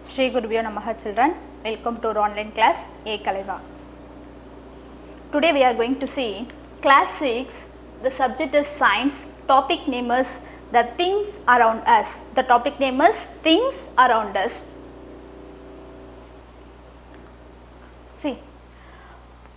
Shri Gurubhyo Namaha children, welcome to our online class A Kalaiva. Today we are going to see class 6, the subject is science, topic name is the things around us. The topic name is things around us.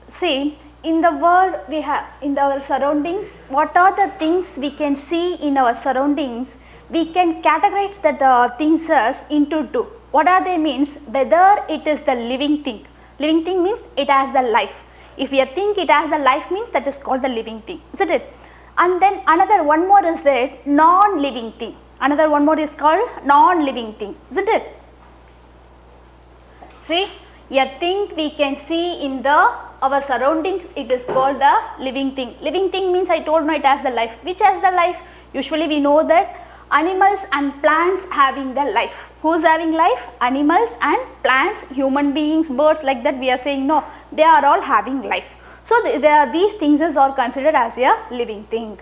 See, in the world we have, in our surroundings, what are the things we can see in our surroundings? We can categorize that things as into two. What are they means? Whether it is the living thing. Living thing means it has the life. If you think it has the life means that is called the living thing, isn't it? And then another one more is that non-living thing. Another one more is called non-living thing, isn't it? See, a thing we can see in our surroundings, it is called the living thing. Living thing means I told you it has the life. Which has the life? Usually we know that animals and plants having the life. Who is having life? Animals and plants, human beings, birds, like that we are saying no, they are all having life. So these things are considered as a living thing.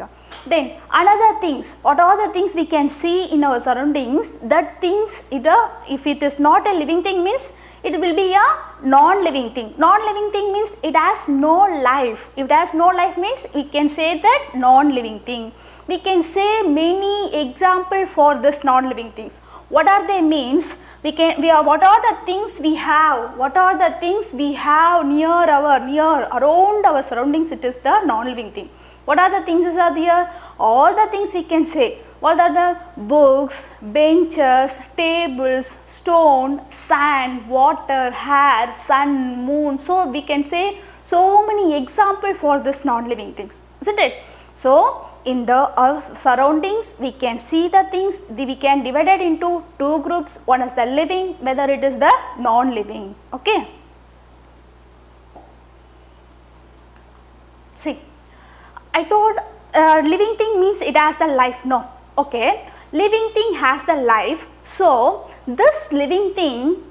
Then another things, what are the things we can see in our surroundings? That things, if it is not a living thing means it will be a non-living thing. Non-living thing means it has no life. If it has no life means we can say that non-living thing. We can say many examples for this non-living things. What are they means? What are the things we have? What are the things we have around our surroundings? It is the non-living thing. What are the things are there? All the things we can say. What are the books, benches, tables, stone, sand, water, hair, sun, moon. So we can say so many examples for this non-living things, isn't it? So in our surroundings we can see the things, we can divide it into two groups. One is the living, whether it is the non-living. Okay. See, I told living thing means it has the life. No. Okay. Living thing has the life. So this living thing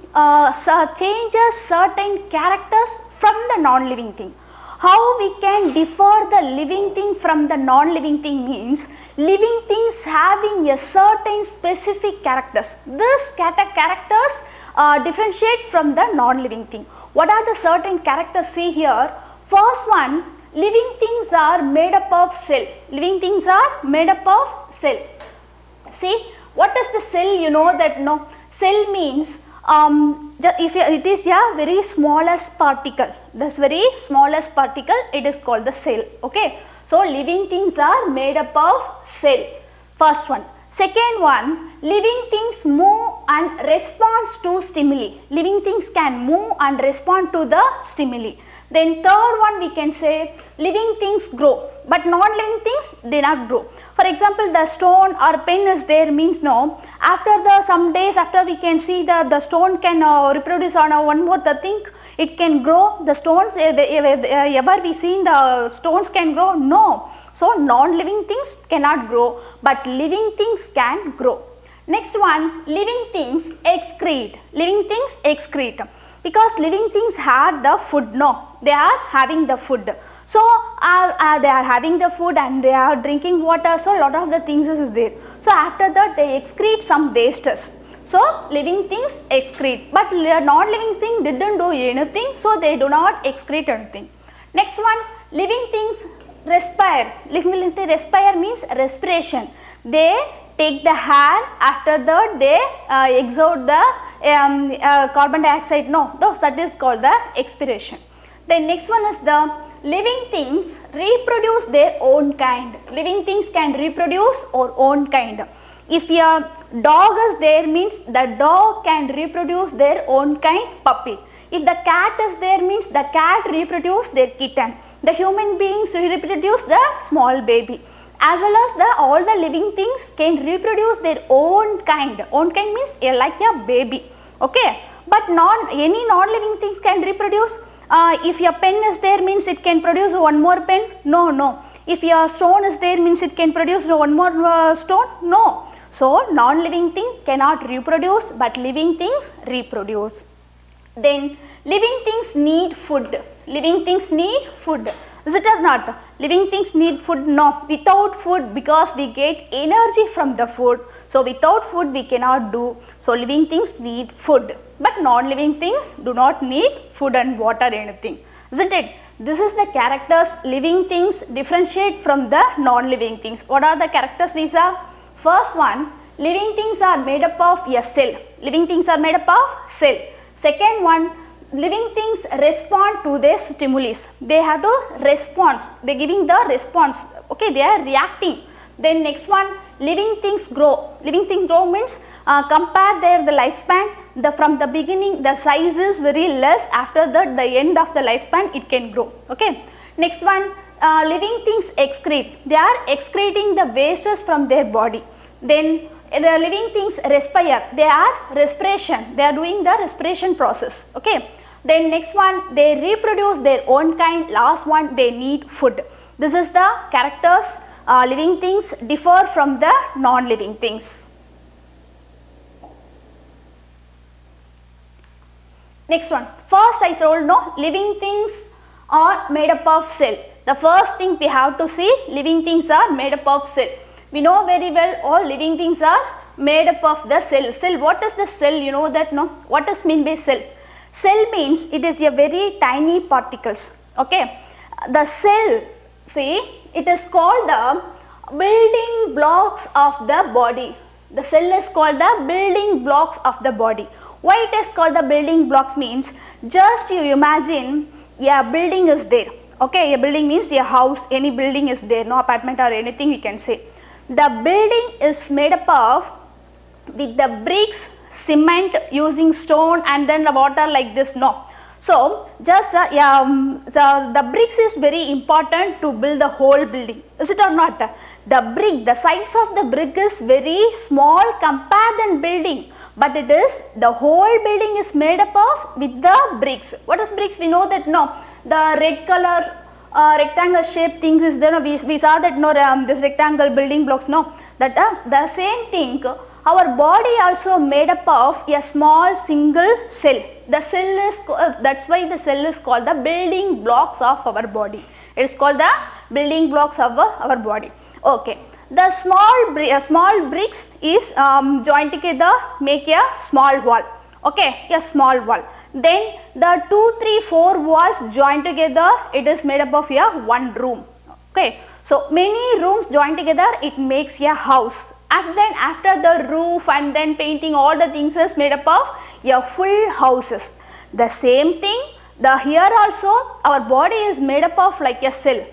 changes certain characters from the non-living thing. How we can differ the living thing from the non-living thing means living things having a certain specific characters. These characters differentiate from the non-living thing. What are the certain characters? See here. First one, living things are made up of cell. Living things are made up of cell. See, what is the cell? You know that no. Cell means if it is a very smallest particle, this very smallest particle, it is called the cell. Okay. So living things are made up of cell. First one. Second one, living things move and responds to stimuli. Living things can move and respond to the stimuli. Then third one we can say living things grow, but non-living things they not grow. For example, the stone or pen is there means no. After some days after we can see the stone can reproduce on one more the thing, it can grow. The stones ever we seen the stones can grow? No. So non-living things cannot grow, but living things can grow. Next one, living things excrete. Living things excrete. Because living things had the food, no, they are having the food. So they are having the food and they are drinking water, so a lot of the things is there. So after that they excrete some wastes. So living things excrete, but non-living thing didn't do anything, so they do not excrete anything. Next one, living things respire. Living things respire means respiration. They take the air, after that they exert the carbon dioxide, no, that is called the expiration. Then next one is the living things reproduce their own kind. Living things can reproduce our own kind. If a dog is there means the dog can reproduce their own kind, puppy. If the cat is there means the cat reproduce their kitten. The human beings reproduce the small baby. As well as all the living things can reproduce their own kind. Own kind means like a baby. Okay. But any non-living thing can reproduce. If your pen is there means it can produce one more pen. No. If your stone is there means it can produce one more stone. No. So non-living thing cannot reproduce, but living things reproduce. Then living things need food. Living things need food. Is it or not? Living things need food? No. Without food, because we get energy from the food. So without food we cannot do. So living things need food. But non-living things do not need food and water anything. Isn't it? This is the characters living things differentiate from the non-living things. What are the characters we saw? First one, living things are made up of a cell. Living things are made up of cell. Second one, living things respond to their stimulus. They have to respond. They are giving the response. Okay, they are reacting. Then next one, living things grow. Living things grow means compare the lifespan. From the beginning the size is very less, after that the end of the lifespan it can grow. Okay. Next one, living things excrete. They are excreting the wastes from their body. Then the living things respire. They are respiration. They are doing the respiration process. Okay. Then next one, they reproduce their own kind. Last one, they need food. This is the characters. Living things differ from the non-living things. Next one, first I told no, living things are made up of cell. The first thing we have to see, living things are made up of cell. We know very well all living things are made up of the cell. Cell, what is the cell? You know that, no? What does mean by cell? Cell means it is a very tiny particles. Okay. The cell, see, it is called the building blocks of the body. The cell is called the building blocks of the body. Why it is called the building blocks means, just you imagine a building is there. Okay, a building means a house, any building is there, no apartment or anything we can say. The building is made up of with the bricks, cement, using stone and then the water like this, no. So, just the bricks is very important to build the whole building. Is it or not? The brick, the size of the brick is very small compared than building. But it is, the whole building is made up of with the bricks. What is bricks? We know that, no. The red color rectangle shape things is there. No? We saw that, no, this rectangle building blocks, no. That the same thing. Our body also made up of a small single cell. The cell is, that's why the cell is called the building blocks of our body. It is called the building blocks of our body. Okay. The small bricks is joined together, make a small wall. Okay, a small wall. Then the 2, 3, 4 walls joined together, it is made up of a one room. Okay. So many rooms joined together, it makes a house. And then after the roof and then painting, all the things is made up of a full houses. The same thing, here also our body is made up of like a cell.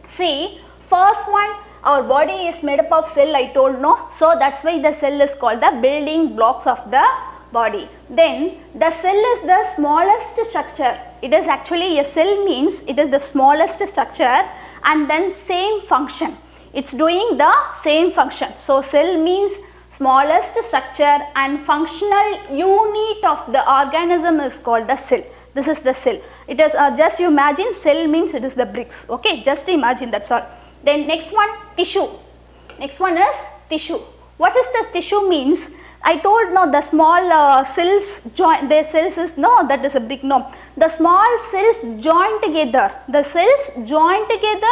See, first one, our body is made up of cell, I told, no. So that's why the cell is called the building blocks of the body. Then the cell is the smallest structure. It is actually, a cell means it is the smallest structure and then same function. It's doing the same function. So cell means smallest structure and functional unit of the organism is called the cell. This is the cell. It is just you imagine cell means it is the bricks. Okay, just imagine, that's all. Then next one, tissue. Next one is tissue. What is the tissue means? I told, no, the small cells join, their cells is, no, that is a brick, no. The small cells join together. The cells join together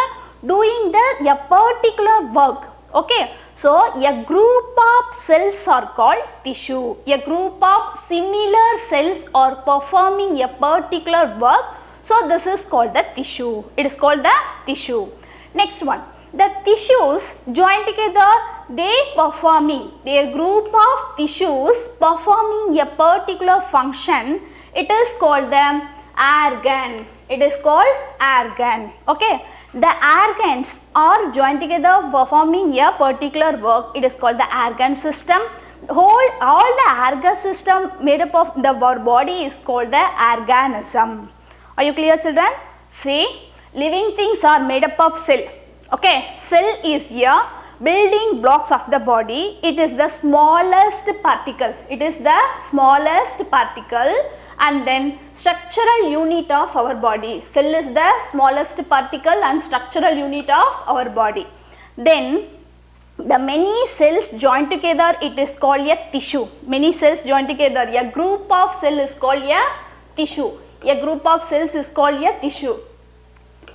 doing a particular work. Okay. So, a group of cells are called tissue. A group of similar cells are performing a particular work. So, this is called the tissue. It is called the tissue. Next one. The tissues joined together, they performing, a group of tissues performing a particular function. It is called the organ. It is called organ. Okay. The organs are joined together performing a particular work. It is called the organ system. All the organ system made up of our body is called the organism. Are you clear, children? See, living things are made up of cell. Okay, cell is a building blocks of the body. It is the smallest particle. It is the smallest particle and then structural unit of our body. Cell is the smallest particle and structural unit of our body. Then the many cells joined together, it is called a tissue. Many cells joined together, a group of cell is called a tissue. a group of cells is called a tissue.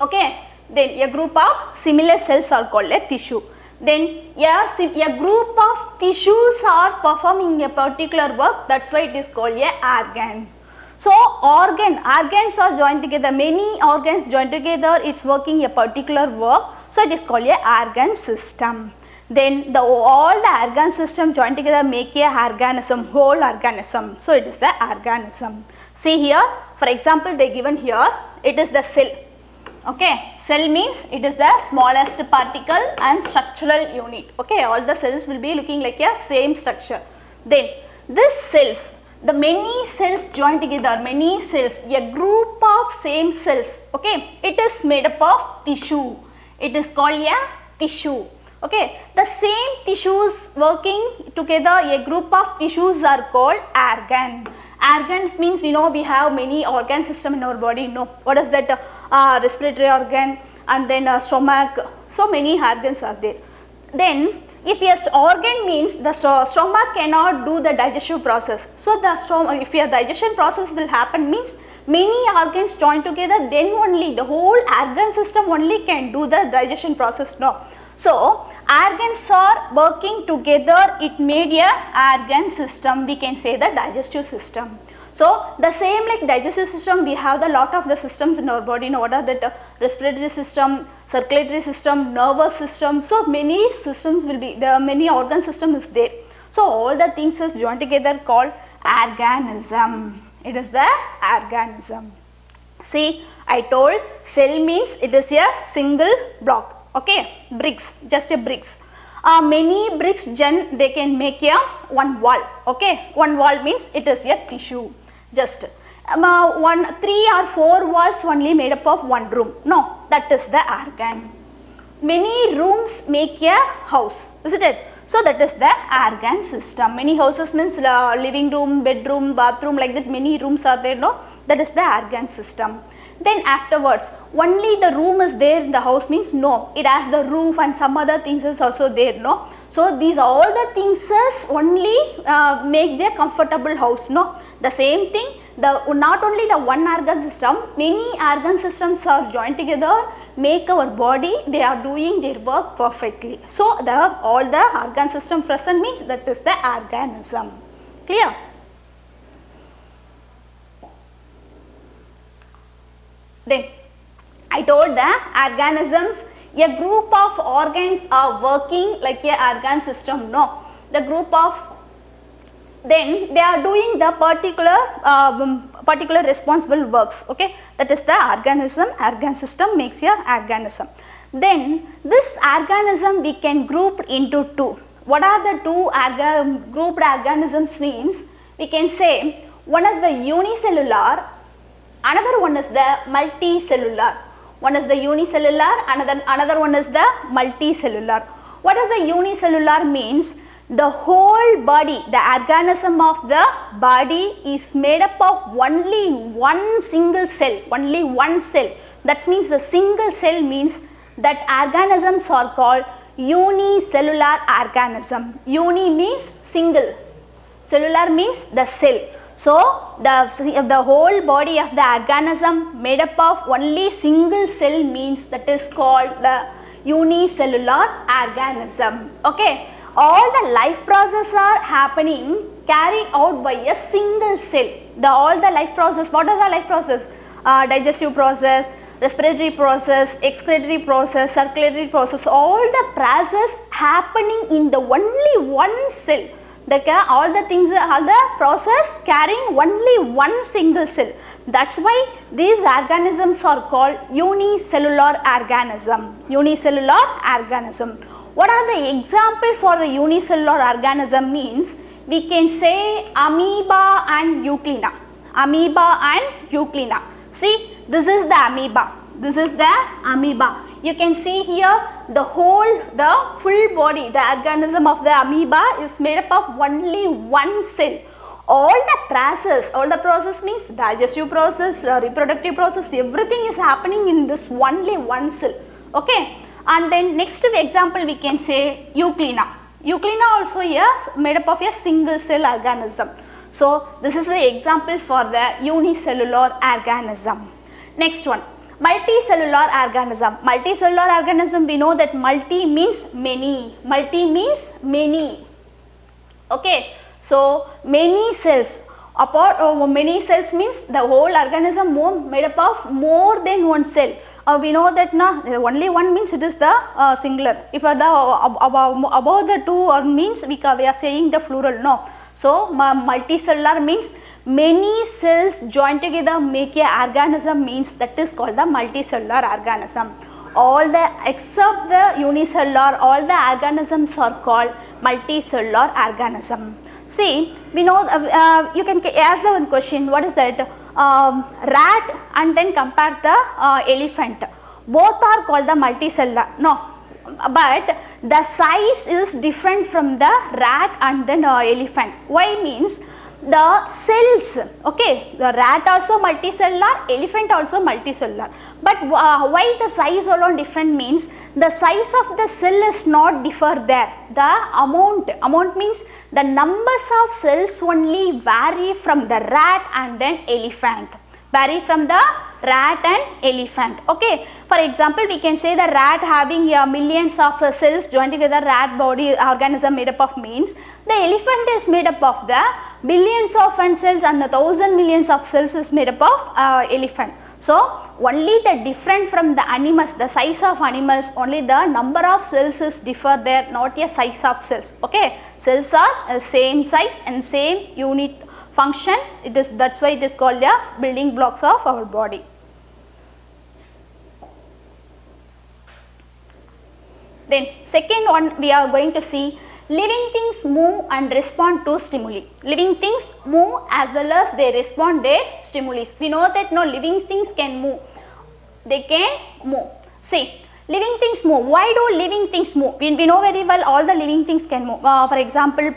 Okay, then a group of similar cells are called a tissue. Then a group of tissues are performing a particular work, that's why it is called a organ. So organs are joined together, many organs joined together, it's working a particular work, so it is called a organ system. Then all the organ system joined together make a organism, whole organism, so it is the organism. See here, for example they given here, it is the cell. Okay, cell means it is the smallest particle and structural unit. Okay, all the cells will be looking like a same structure. Then this cells, the many cells joined together, many cells, a group of same cells. Okay, it is made up of tissue. It is called a tissue. Okay, the same tissues working together, a group of tissues are called organ. Organs means we know we have many organ system in our body. No, what is that? Respiratory organ and then stomach. So many organs are there. Then if yes, organ means the stomach cannot do the digestive process. So the stomach, if your digestion process will happen means many organs join together, then only the whole organ system only can do the digestion process. No. So organs are working together, it made a organ system, we can say the digestive system. So the same like digestive system, we have the lot of the systems in our body. In order that respiratory system, circulatory system, nervous system, so many systems will be, the many organ system is there. So all the things is joined together called organism. It is the organism. See, I told cell means it is a single block. Okay, bricks, just a bricks. Many bricks they can make a one wall. Okay, one wall means it is a tissue. Just 3 or 4 walls only made up of one room. No, that is the organ. Many rooms make a house, isn't it? So that is the organ system. Many houses means living room, bedroom, bathroom, like that many rooms are there. No, that is the organ system. Then afterwards, only the room is there in the house means no, it has the roof and some other things is also there. No, so these all the things is only make their comfortable house. No, the same thing, the not only the one organ system, many organ systems are joined together, make our body, they are doing their work perfectly. So the all the organ system present means that is the organism. Clear? Then I told the organisms, a group of organs are working like a organ system. No, the group of, then they are doing the particular responsible works. Okay, that is the organism. Organ system makes a organism. Then this organism we can group into two. What are the two grouped organisms means? We can say one is the unicellular, another one is the multicellular. One is the unicellular, another one is the multicellular. What is the unicellular means? The whole body, the organism of the body is made up of only one single cell, only one cell. That means the single cell means that organisms are called unicellular organism. Uni means single, cellular means the cell. So the whole body of the organism made up of only single cell means that is called the unicellular organism. Okay, all the life process are happening carried out by a single cell. All the life process, what are the life process? Digestive process, respiratory process, excretory process, circulatory process, all the process happening in the only one cell. All the things, all the process carrying only one single cell. That's why these organisms are called unicellular organism. Unicellular organism. What are the example for the unicellular organism means? We can say amoeba and euglena. Amoeba and euglena. See, this is the amoeba. This is the amoeba. You can see here the full body, the organism of the amoeba is made up of only one cell. All the process means digestive process, reproductive process, everything is happening in this only one cell. Okay, and then next example we can say euglena. Euglena also here made up of a single cell organism. So this is the example for the unicellular organism. Next one, multicellular organism. Multicellular organism, we know that multi means many. Multi means many. Okay, so many cells. Many cells means the whole organism made up of more than one cell. We know that now only one means it is the singular. If the above the two or means we are saying the plural. No. So multicellular means many cells joined together make a organism, means that is called the multicellular organism. All the except the unicellular, all the organisms are called multicellular organism. See, we know you can ask the one question, what is that? Rat and then compare the elephant. Both are called the multicellular. No, but the size is different from the rat and then elephant. Why means the cells, okay, the rat also multicellular, elephant also multicellular, but why the size alone different means the size of the cell is not differ there. The amount means the numbers of cells only vary from the rat and then elephant. Vary from the rat and elephant. Okay, for example, we can say the rat having millions of cells joined together, rat body organism made up of means the elephant is made up of the billions of cells and 1,000 millions of cells is made up of elephant. So only the different from the animals, the size of animals, only the number of cells is differ there, not a size of cells. Okay, cells are same size and same unit function. It is, that's why it is called the building blocks of our body. Then second one we are going to see, living things move and respond to stimuli. Living things move as well as they respond their stimuli. We know that no living things can move. They can move. See, living things move. Why do living things move? We know very well all the living things can move. For example,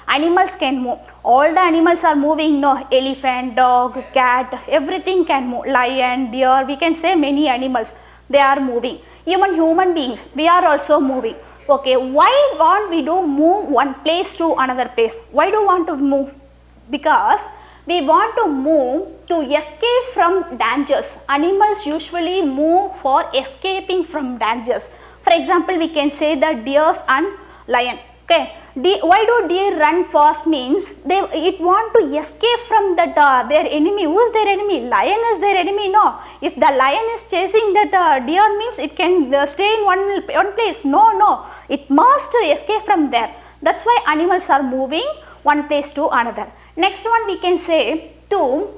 animals can move. All the animals are moving. No, elephant, dog, cat, everything can move. Lion, deer, we can say many animals. They are moving. Even human beings, we are also moving. Okay, why want we do move one place to another place? Why do want to move? Because we want to move to escape from dangers. Animals usually move for escaping from dangers. For example, we can say the deers and lion. Okay, why do deer run fast means it want to escape from that their enemy. Who is their enemy? Lion is their enemy. No, if the lion is chasing that deer means it can stay in one place. No, it must escape from there. That's why animals are moving one place to another. Next one we can say to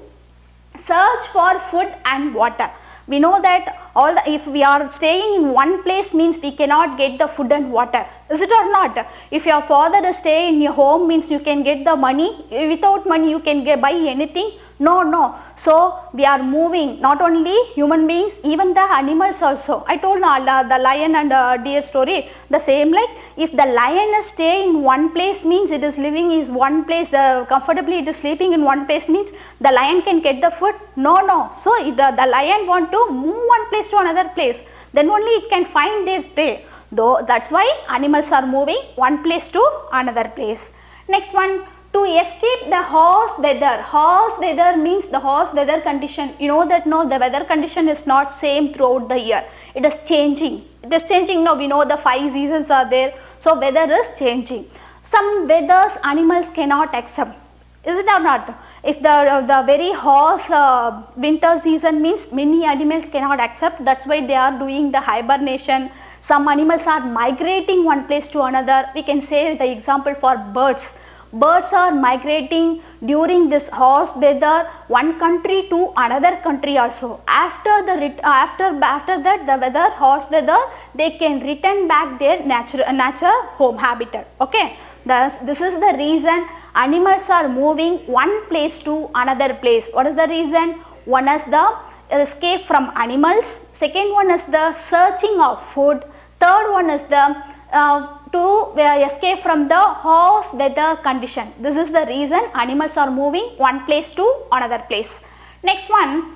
search for food and water. We know that if we are staying in one place means we cannot get the food and water. Is it or not? If your father is staying in your home means you can get the money. Without money you can buy anything. No. So we are moving, not only human beings, even the animals also. I told the lion and deer story. The same, like if the lion is staying in one place means it is living is one place comfortably, it is sleeping in one place means the lion can get the food. No. So the lion want to move one place to another place, then only it can find their prey. Though that's why animals are moving one place to another place. Next one, to escape the harsh weather. Harsh weather means the harsh weather condition. You know that no, the weather condition is not same throughout the year. It is changing. No, we know the 5 seasons are there. So weather is changing. Some weathers animals cannot accept. Is it or not? If the very harsh winter season means many animals cannot accept, that's why they are doing the hibernation. Some animals are migrating one place to another. We can say the example for birds. Birds are migrating during this harsh weather one country to another country also. After that the weather, harsh weather, they can return back their natural home habitat. Okay. Thus, this is the reason animals are moving one place to another place. What is the reason? One is the escape from animals. Second one is the searching of food. Third one is the to escape from the harsh weather condition. This is the reason animals are moving one place to another place. Next one,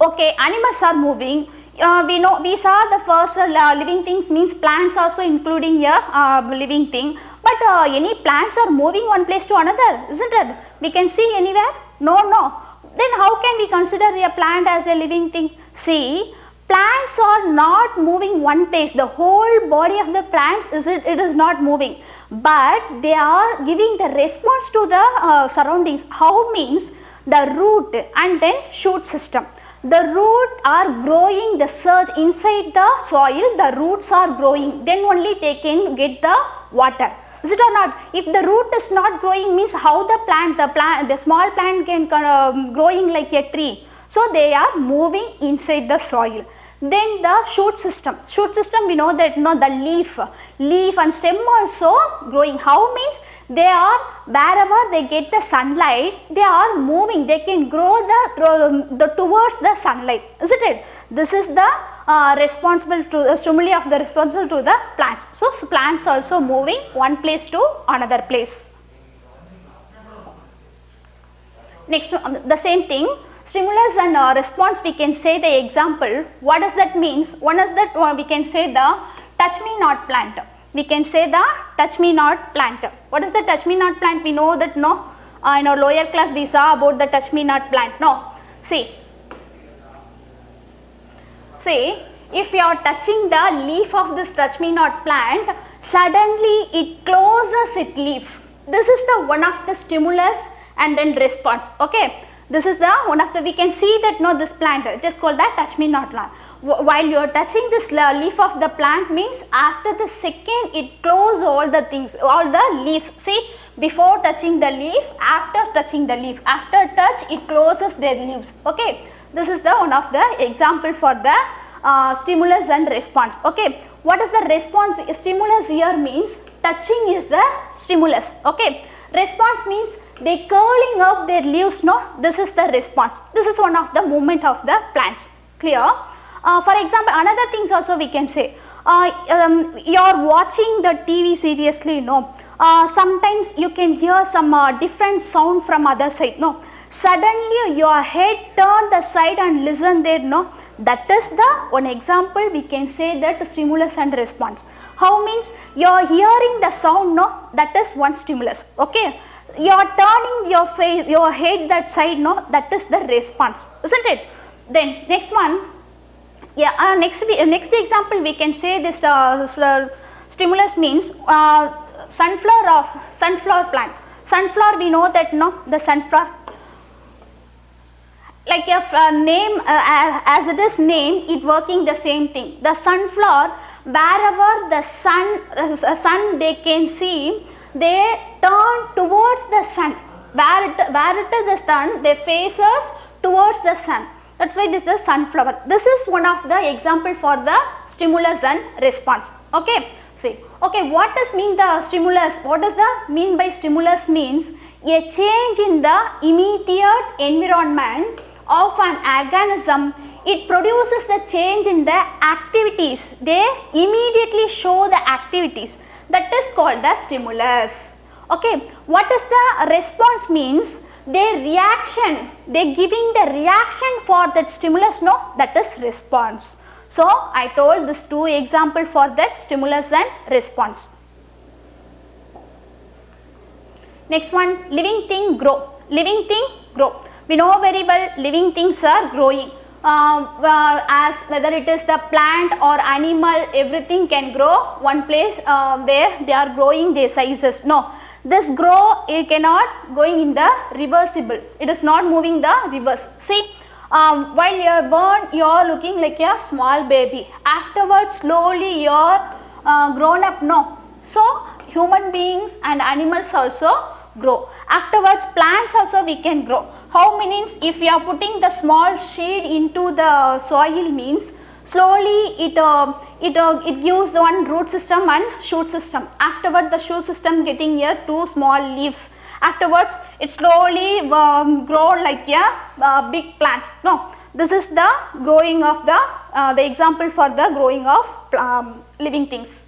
okay, animals are moving. We saw the first living things means plants also including a living thing. But any plants are moving one place to another, isn't it? We can see anywhere? No. Then how can we consider a plant as a living thing? See, plants are not moving one place. The whole body of the plants it is not moving, but they are giving the response to the surroundings. How means the root and then shoot system. The root are growing the surge inside the soil. The roots are growing. Then only they can get the water. Is it or not? If the root is not growing, means how the small plant can growing like a tree. So they are moving inside the soil. Then the shoot system we know that the leaf and stem also growing. How means they are wherever they get the sunlight, they are moving, they can grow the towards the sunlight, isn't it? This is the responsible to the stimuli of the responsible to the plants. So plants also moving one place to another place. Next, the same thing. Stimulus and response, we can say the example. What does that means? One is that we can say the touch me not plant. We can say the touch me not plant. What is the touch me not plant? We know that in our lower class we saw about the touch me not plant. No, see, if you are touching the leaf of this touch me not plant, suddenly it closes its leaf. This is the one of the stimulus and then response. Okay. This is the one of the, we can see that this plant, it is called that touch me not plant. While you are touching this leaf of the plant means after the second it closes all the things, all the leaves. See, before touching the leaf, after touching the leaf, after touch it closes their leaves. Okay, this is the one of the example for the stimulus and response. Okay, what is the response? Stimulus here means touching is the stimulus. Okay, response means they curling up their leaves. No, this is the response. This is one of the movement of the plants. Clear? For example, another things also we can say. You are watching the TV seriously. No, sometimes you can hear some different sound from other side. No, suddenly your head turn the side and listen there. No, that is the one example we can say that stimulus and response. How means you are hearing the sound. No, that is one stimulus. Okay. You are turning your face, your head that side, no, that is the response, isn't it? Then next one, yeah, next example we can say this stimulus means sunflower plant. Sunflower, we know that the sunflower, like a name as it is named, it working the same thing. The sunflower, wherever the sun they can see, they turn towards the sun. Where it is the sun, they faces towards the sun. That's why this is the sunflower. This is one of the example for the stimulus and response. Okay. See. Okay. What does mean the stimulus? What does the mean by stimulus means? A change in the immediate environment of an organism. It produces the change in the activities. They immediately show the activities. That is called the stimulus. Okay, what is the response means? Their reaction, they giving the reaction for that stimulus, no, that is response. So, I told this two example for that stimulus and response. Next one, living thing grow. Living thing grow. We know very well living things are growing. As whether it is the plant or animal, everything can grow one place. They are growing their sizes. No, this grow it cannot going in the reversible. It is not moving the reverse. See, while you are born, you are looking like a small baby. Afterwards, slowly you are grown up. No, so human beings and animals also grow. Afterwards, plants also we can grow. How means if we are putting the small seed into the soil means slowly it gives one root system and shoot system. Afterwards, the shoot system getting here two small leaves. Afterwards, it slowly grow like a big plants. No, this is the growing of the example for the growing of living things.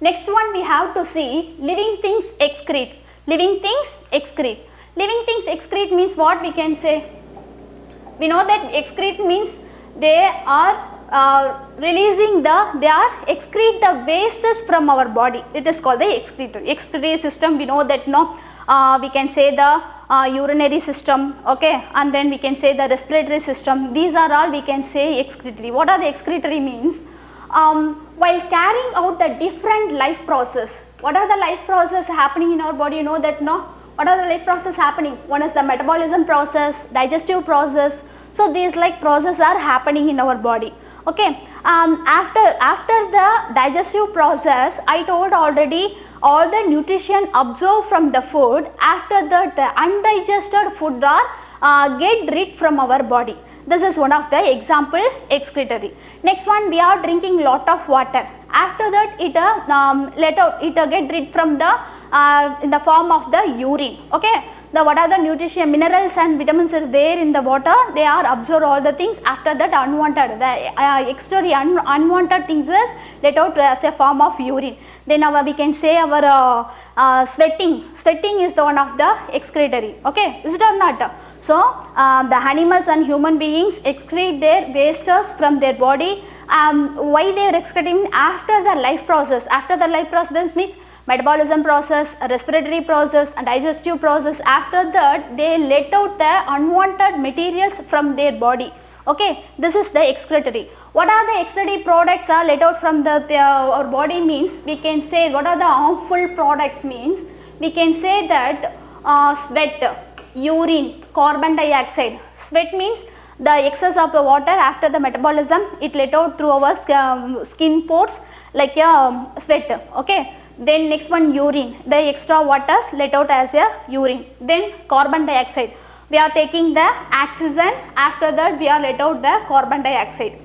Next one we have to see living things excrete. Living things excrete. Living things excrete means what we can say? We know that excrete means they are releasing they are excrete the wastes from our body. It is called the excretory system. We know that no, we can say the urinary system, okay, and then we can say the respiratory system. These are all we can say excretory. What are the excretory means? While carrying out the different life process, what are the life process happening in our body? You know that no, what are the life process happening? One is the metabolism process, digestive process. So these like processes are happening in our body. Okay, after the digestive process, I told already all the nutrition absorbed from the food, after that the undigested food are get rid from our body. This is one of the example excretory. Next one, we are drinking lot of water. After that it let out, it get rid from the in the form of the urine. Okay, the what are the nutrition, minerals and vitamins is there in the water, they are absorb all the things. After that unwanted, the exterior unwanted things is let out as a form of urine. Then we can say our sweating is the one of the excretory. Okay, is it or not? So the animals and human beings excrete their wastes from their body. Why they are excreting? After the life process. After the life process means metabolism process, respiratory process and digestive process. After that they let out the unwanted materials from their body. Okay, this is the excretory. What are the excretory products are let out from our body means, we can say what are the harmful products means, we can say that sweat, urine, carbon dioxide. Sweat means the excess of the water after the metabolism, it let out through our skin pores like sweat. Okay, then next one, urine, the extra waters let out as a urine. Then carbon dioxide, we are taking the oxygen, after that we are let out the carbon dioxide.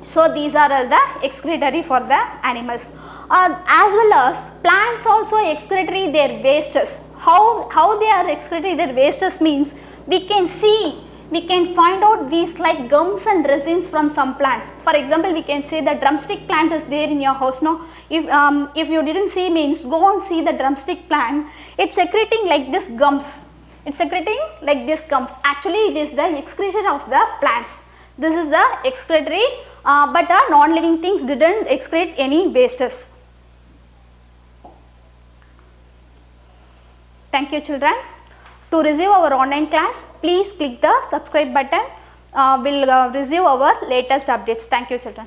So these are all the excretory for the animals. As well as plants also excretory their wastes. How they are excretory their wastes means, we can see, we can find out these like gums and resins from some plants. For example, we can say the drumstick plant is there in your house. No, if you didn't see means, go and see the drumstick plant. It's secreting like this gums. It's secreting like this gums. Actually, it is the excretion of the plants. This is the excretory, but non-living things didn't excrete any wastes. Thank you, children. To receive our online class, please click the subscribe button. We'll receive our latest updates. Thank you, children.